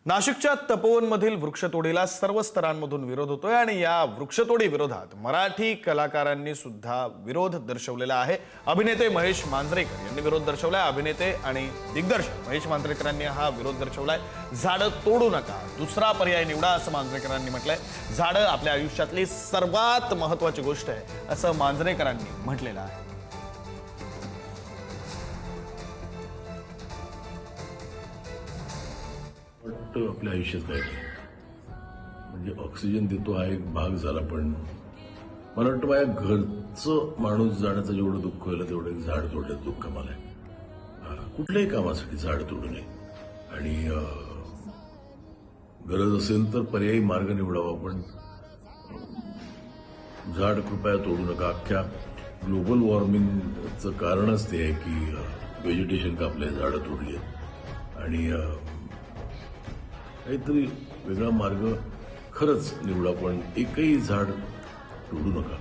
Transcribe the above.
नाशिकच्या तपोवनमधील वृक्षतोडीला सर्व स्तरांमधून विरोध होतोय आणि या वृक्षतोडी विरोधात मराठी कलाकारांनी सुद्धा विरोध दर्शवलेला आहे। अभिनेते महेश मांजरेकर यांनी विरोध दर्शवलाय। अभिनेते आणि दिग्दर्शक महेश मांजरेकरांनी हा विरोध दर्शवलाय। झाडं तोडू नका, दुसरा पर्याय निवडा असं मांजरेकरांनी म्हटलंय। झाडं आपल्या आयुष्यातली सर्वात महत्त्वाची गोष्ट आहे असं मांजरेकरांनी म्हटलेलं आहे। आपल्या आयुष्यात काय म्हणजे ऑक्सिजन देतो हा एक भाग झाला, पण मला वाटतं माझ्या घरचं माणूस जाण्याचं जेवढं दुःख होईल तेवढं एक झाड तोडण्याचं दुःख मला आहे। कुठल्याही कामासाठी झाड तोडू नये आणि गरज असेल तर पर्यायी मार्ग निवडावा, पण झाड कृपया तोडू नका। अख्ख्या ग्लोबल वॉर्मिंगचं कारणच ते आहे की व्हेजिटेशन कापले, झाडं तोडली आणि काहीतरी वेगळा मार्ग खरंच निवडा, पण एकही झाड तोडू नका।